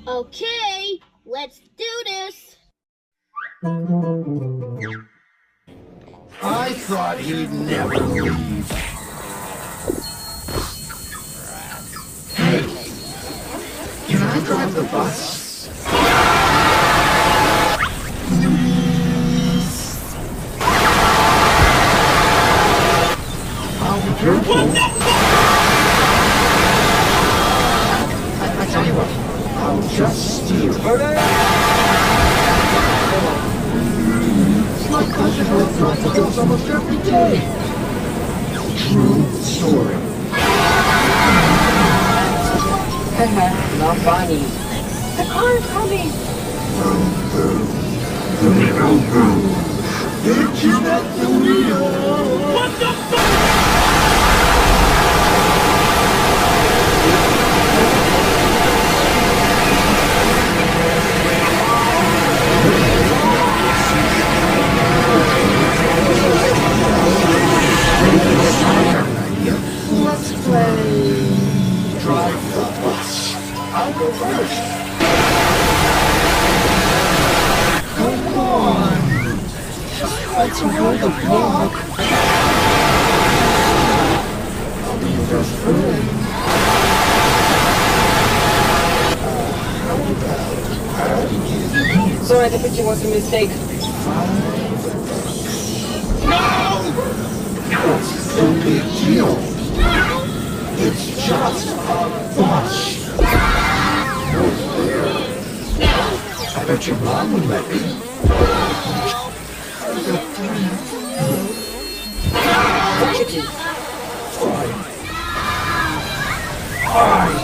Okay, let's do this. I thought he'd never leave. Hey, can I drive the bus? I'll be careful. I tell you what, I'll just steal. My cousin has got the girls almost every day. True story. Not funny. The car is coming. Pigeon at the wheel. What the Let's play drive the bus. I'll go first. Come on. Let's roll the block. I'll be your best friend. Sorry, the picture was a mistake. What's the big deal? It's just a bus. I bet your mom would let me. What you do? Fine.